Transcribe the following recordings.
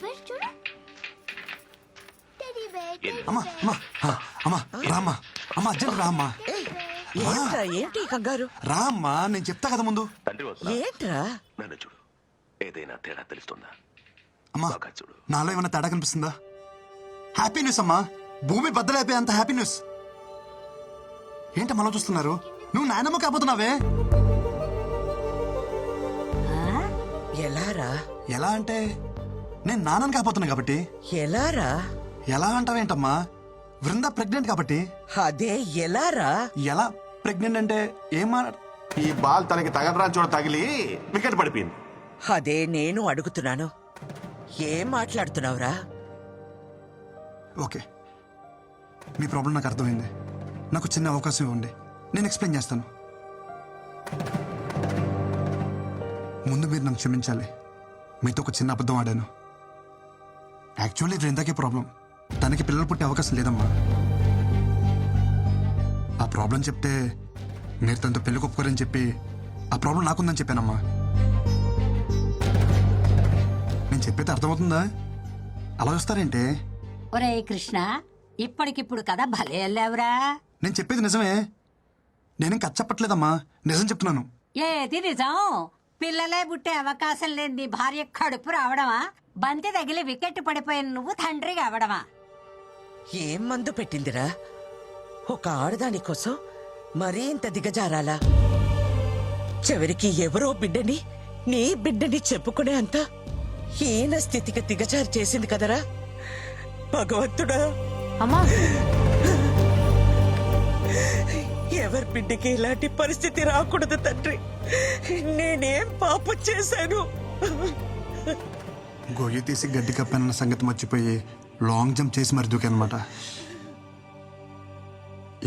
Bear చూడు. Teddy bear. అమ్మా అమ్మా అమ్మా రామ్మా అమ్మా అర్జెంట్ రామ్మా. ఏంట్రా ఏంటి కంగారు? రామ్మా నేను చెప్తా కదా ముందు. తండ్రి వస్తున్నా. ఏంట్రా? నన్ను చూడు, ఏదైనా తేడా తెలుస్తుందా? అమ్మా బాగా చూడు. నాలో ఏమైనా తేడా కనిపిస్తుందా? హ్యాపీ న్యూస్ అమ్మా, భూమి బద్దలైపోయే అంత హ్యాపీ న్యూస్. ఏంటమ్మా అలా చూస్తున్నారు? నువ్వు నాయనమ్మ కాబోతున్నావే. ఎలారా? ఎలా అంటే నేను నాన్నని కాబోతున్నా కాబట్టి. ఎలారా? ఎలా అంటావేంటమ్మా? వృంద ప్రెగ్నెంట్ కాబట్టి. అదే ఎలారా? ఎలా ప్రెగ్నెంట్ అంటే ఏమా? ఈ బాల్ తనకి తగలరా చూడ తగిలి వికెట్ పడిపోయింది. అదే నేను అడుగుతున్నాను. ఏం మాట్లాడుతున్నావురా? ఓకే, మీ ప్రాబ్లం నాకు అర్థమైంది. నాకు చిన్న అవకాశం ఇవ్వండి, నేను ఎక్స్ప్లెయిన్ చేస్తాను. ముందు మీరు నన్ను క్షమించాలి. మీతో ఒక చిన్న అబద్ధం ఆడాను. యాక్చువల్లీ వృందాకే ప్రాబ్లం. తనకి పిల్లలు పుట్టే అవకాశం లేదమ్మా. ఆ ప్రాబ్లం చెప్తే మీరు తనతో పెళ్లి ఒప్పుకోరని చెప్పి ఆ ప్రాబ్లం నాకుందని చెప్పానమ్మా. నేను చెప్పేది అర్థమవుతుందా? అలా వస్తారేంటే? ఒరే కృష్ణ, ఇప్పటికిప్పుడు కదా భలే వెళ్ళావురా. నేను చెప్పేది నిజమే. నేనేం కచ్చప్పట్లేదమ్మా, నిజం చెప్తున్నాను. ఏది నిజం? పిల్లలే పుట్టే అవకాశం లేని నీ భార్య కడుపు రావడమా? బంతి తగిలి వికెట్ పడిపోయిన నువ్వు తండ్రి కావడమా? ఏం మందు పెట్టిందిరా? ఒక ఆడదాని కోసం మరీ ఇంత దిగజారాలా? చివరికి ఎవరో బిడ్డని నీ బిడ్డని చెప్పుకునే అంత హీన స్థితికి దిగజారు చేసింది కదరా భగవంతుడా. అమ్మా, ఎవరి బిడ్డకి ఇలాంటి పరిస్థితి రాకూడదు తండ్రి. నేనేం పాపం చేశాను? గొయ్యి తీసి గడ్డి కప్పానన్న సంగతి మర్చిపోయి లాంగ్ జంప్ చేసి మరి దూకానమాట.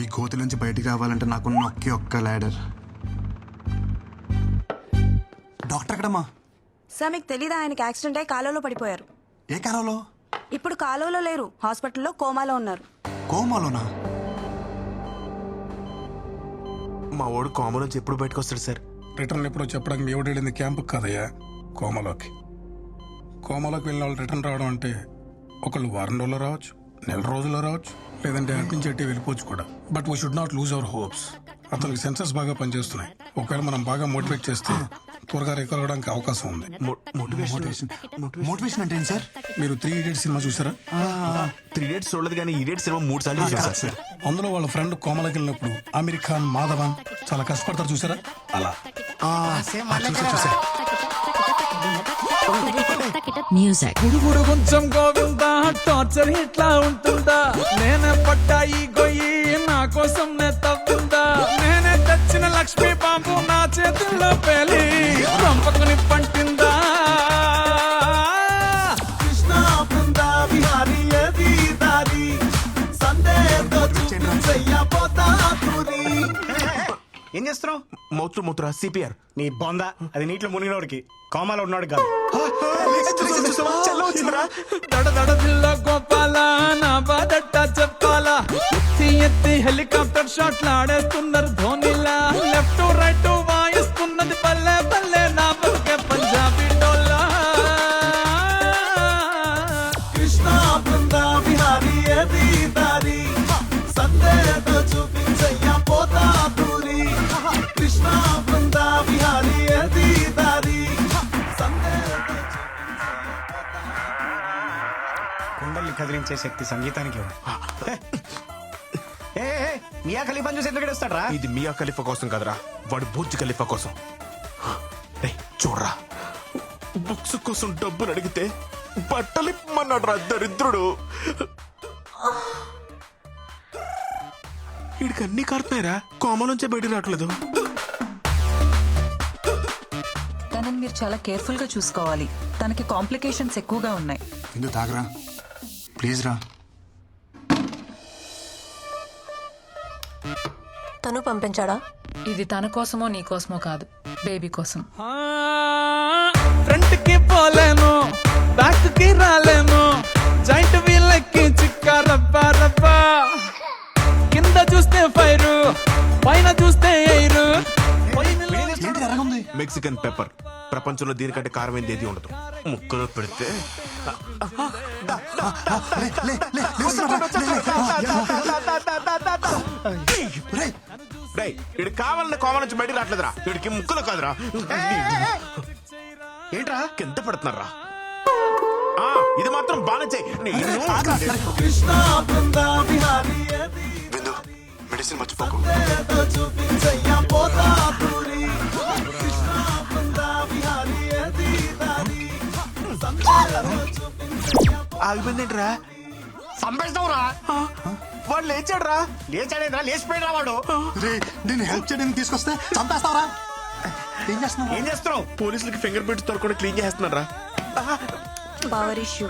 ఈ గోతి నుంచి బయటికి రావాలంటే నాకున్న ఒక్క ల్యాడర్. డాక్టర్ ఎక్కడమ్మా? సార్ మీకు తెలీదా, ఆయనకి యాక్సిడెంట్ అయి కాలువలో పడిపోయారు. ఏ కాలంలో? ఇప్పుడు కాలువలో లేరు, హాస్పిటల్లో కోమాలో ఉన్నారు. కోమాలోనా? మా వాడు కామన్ నుంచి ఎప్పుడు బయటకు వస్తాడు సార్? రిటర్న్ ఎప్పుడో చెప్పడానికి మీ ఎవడెళ్ళింది క్యాంపుకి కదయ్యా, కోమలోకి. కోమలోకి వెళ్ళిన వాళ్ళు రిటర్న్ రావడం అంటే ఒకళ్ళు వారం రోజుల్లో రావచ్చు, నెల రోజుల్లో రావచ్చు, లేదంటే అటు నుంచి అట్టే వెళ్ళిపోవచ్చు కూడా. But we should not lose our hopes. అతనికి సెన్సెస్ బాగా పనిచేస్తున్నాయి. ఒకవేళ మనం బాగా మోటివేట్ చేస్తే త్వరగా రికవర్ అవడానికి అవకాశం ఉంది. మోటివేషన్ అంటే ఏంటి సార్? మీరు 3 Idiots సినిమా చూసారా? 3 Idiots చూడలేదు కానీ Idiots సినిమా 3 సార్లు చూసాను సార్. అందులో వాళ్ళ ఫ్రెండ్ కోమలకి వెళ్ళినప్పుడు అమీర్ ఖాన్, మాధవన్ చాలా కష్టపడతారు చూసారా? అలా చూసా. మ్యూజిక్ గుడుగుడు కొంచెం గోవిందా, టార్చర్ ఇట్లా ఉంటుందా? నేనే పట్టా ఈ గొయ్యి, నా కోసం నే తవ్విందా? నేనే తెచ్చిన లక్ష్మీ బాంబు నా చేతుల్లో పేలి పంపకుని పంటిందా? కృష్ణ బృందా విహారీ ఏది దారి సందేహంతో చూపించయ్యపోతా పూరి. ఏం చేస్తున్నావు? మూత్ర సిపిఆర్. నీ బొంద, అది నీటిలో మునిగినోడికి, కోమాలో ఉన్నాడు కాదు. దడ దడ దిల్ల గోపాల, నా బాధట్ట చెప్పాలా? ఎత్తి ఎత్తి హెలికాప్టర్ షాట్లు ఆడేస్తున్నారు ధోనిలా. లెఫ్ట్ రైట్ వాయిస్తున్నది పల్లె పల్లె, నా బతుకే పంజాబీ డోలా. కృష్ణ బృందా విహారీ ఏది దారి సందేహంతో చూపించయ్యా పోతా పూరి. కృష్ణ బృందా విహారీ ఏది దారి సందేహంతో కుండల్ని కదిలించే శక్తి సంగీతానికి ఉంది. మియా ఖలీఫాని చూసి ఎందుకు ఏడుస్తాడ్రా? ఇది మియా ఖలీఫా కోసం కదరా, వాడు బుర్జ్ ఖలీఫా కోసం. చూడరా, బుక్స్ కోసం డబ్బులు అడిగితే బట్టలు ఇమ్మన్నాడు రా దరిద్రుడు. వీడికి అన్ని కారుతున్నాయిరా, కోమ నుంచే బయట రావట్లేదు. తనని మీరు చాలా కేర్ఫుల్ గా చూసుకోవాలి. తనకి కాంప్లికేషన్స్ ఎక్కువగా ఉన్నాయి. ఎందుకు తాగరా ప్లీజ్ రా. తను పంపించాడా? ఇది తన కోసమో నీ కోసమో కాదు, బేబీ కోసం. ఫ్రంట్ కి పోలేను, బ్యాక్ కి రాలేను, జాయింట్ వీల్ ఎక్కి చిక్కా రబ్బా రబ్బా. కింద చూస్తే ఫైరు, పైన చూస్తే ఎయిరు. ఏంటి ఎరగుంది? Mexican pepper. ప్రపంచంలో దీనికంటే కారమైంది ఏది ఉండదు. ముక్కలో పెడితే లే, లే, లే, లేస్తున్నావా? లే, లే. రేయ్, రేయ్ ఇడు కావాలన్న కోమ నుంచి బయటికి రావట్లేదురా. వీడికి ముక్కులు కాదురా. ఏంట్రా కింద పడుతున్నారా? ఇది మాత్రం బాగా చెయ్యి. బిందు మెడిసిన్ మర్చిపోకు. ఆగిపోయిందేంట్రా? సంపేస్తావురా వాడు లేచాడురా. లేచాడేంద్రా లేచిపోయినా వాడు. రే, నేను హెల్ప్ చేయడానికి తీసుకొస్తే చంపేస్తావరా? ఏం చేస్తున్నావు? ఏం చేస్తున్నావు? పోలీసులకి ఫింగర్ ప్రింట్స్ తో కూడా క్లీన్ చేస్తున్నారా? Power issue.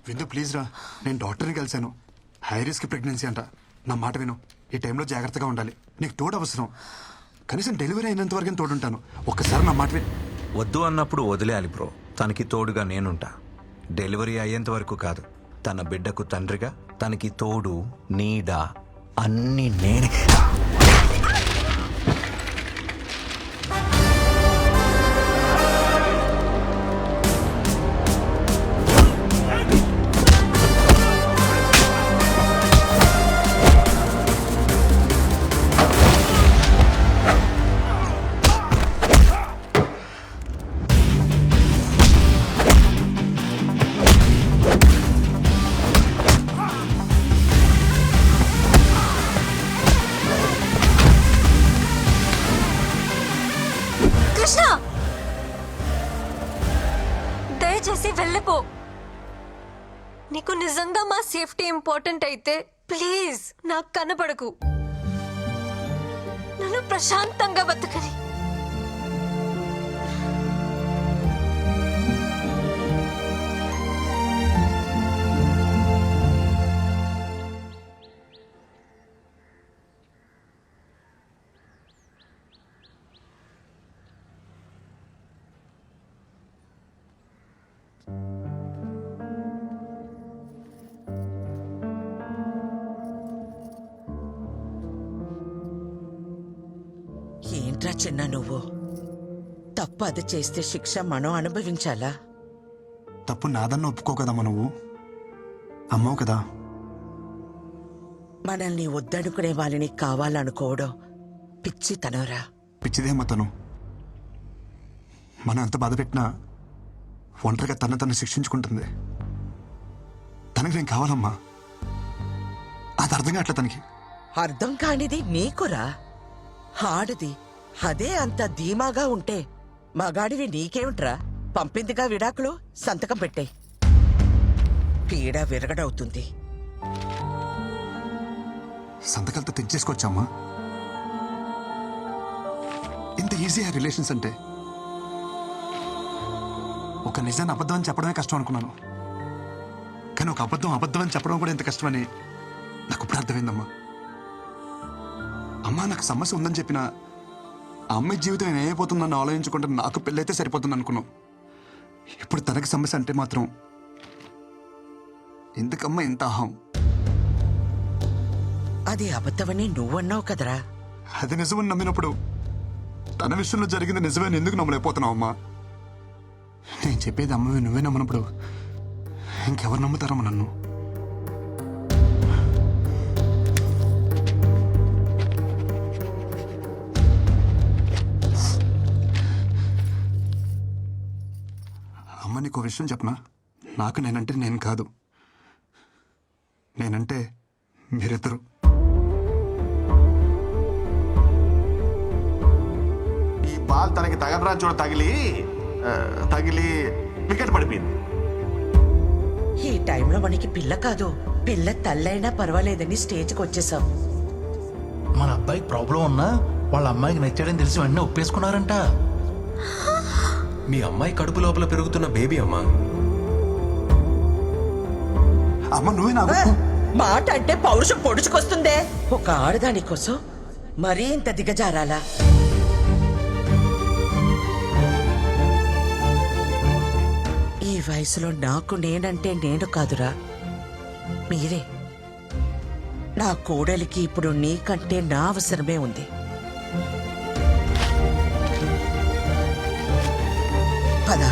విందు ప్లీజ్ రా, నేను డాక్టర్ని కలిశాను. హై రిస్క్ ప్రెగ్నెన్సీ అంట. నా మాట విను. ఈ టైంలో జాగ్రత్తగా ఉండాలి. నీకు తోడు అవసరం. కనీసం డెలివరీ అయినంత వరకు తోడుంటాను. ఒక్కసారి నా మాట విను. వద్దు అన్నప్పుడు వదిలేయాలి బ్రో. తనకి తోడుగా నేనుంటా. డెలివరీ అయ్యేంత వరకు కాదు, తన బిడ్డకు తండ్రిగా, తనకి తోడు, నీడ అన్ని నేనే. కృష్ణ, దయచేసి వెళ్ళిపో. నీకు నిజంగా మా సేఫ్టీ ఇంపార్టెంట్ అయితే ప్లీజ్ నాకు కనపడకు. నన్ను ప్రశాంతంగా బతకని. ఏంట్రా చిన్న నువ్వు? తప్పు అది చేస్తే శిక్ష మనం అనుభవించాలా? తప్పు నాదన్న ఒప్పుకో కదమ్మా. నువ్వు అమ్మవు కదా. మనల్ని వద్దనుకునే వాళ్ళని కావాలనుకోవడం పిచ్చితనరా. పిచ్చిదేమ్మా తను. మనం ఎంత బాధ పెట్టినా ఒంటరిగా తను శిక్షించుకుంటుంది. తనకి నేను కావాలమ్మా. అది అర్థం కావట్లే తనకి. అర్థం కానిది నీకురా. ఆడది అదే అంత ధీమాగా ఉంటే మగాడివి నీకేమిట్రా? పంపిందిగా విడాకులు, సంతకం పెట్టే. పీడ విరగడవుతుంది. సంతకాలతో తెచ్చేసుకోవచ్చమ్మా. ఇంత ఈజీ ఆ రిలేషన్స్ అంటే. ఒక నిజాన్ని అబద్ధం అని చెప్పడమే కష్టం అనుకున్నాను, కానీ ఒక అబద్ధం అని చెప్పడం కూడా ఎంత కష్టమని నాకు ఇప్పుడు అర్థమైందమ్మా. అమ్మా నాకు సమస్య ఉందని చెప్పినా ఆ అమ్మాయి జీవితం ఏమైపోతుందని ఆలోచించుకుంటే నాకు పెళ్ళైతే సరిపోతుంది అనుకున్నాం. ఇప్పుడు తనకి సమస్య అంటే మాత్రం ఎందుకమ్మా ఇంత అహం? అది అబద్ధమని నువ్వన్నావు కదరా. అది నిజమని నమ్మినప్పుడు తన విషయంలో జరిగింది నిజమని ఎందుకు నమ్మలేకపోతున్నావు అమ్మా? నేను చెప్పేది అమ్మవి నువ్వే నమ్మనప్పుడు ఇంకెవరు నమ్ముతారమ్మా నన్ను? అమ్మ నీకు విషయం చెప్పనా? నాకు నేనంటే నేను కాదు, నేనంటే మీరిద్దరు. ఈ బాల్ తనకి తగలరా చూడ తగిలి వికెట్ పడిపోయింది. ఈ టైంలో మనకి పిల్ల కాదు, పిల్ల తల్లైనా పర్వాలేదని స్టేజ్కి వచ్చేసాం. మన అబ్బాయికి ప్రాబ్లం ఉన్నా వాళ్ళ అమ్మాయికి నచ్చాడని తెలిసి వెంటనే ఒప్పేసుకున్నారంట. మీ అమ్మాయి కడుపు లోపల పెరుగుతున్న బేబీ అమ్మా. అమ్మ నువ్వే నాకు మాట అంటే పౌరుషం పొడుచుకొస్తుందే. ఒక ఆడదాని కోసం మరీ ఇంత దిగజారాలా? ఈ వయసులో నాకు నేనంటే నేను కాదురా, మీరే. నా కోడలికి ఇప్పుడు నీకంటే నా అవసరమే ఉంది. పద.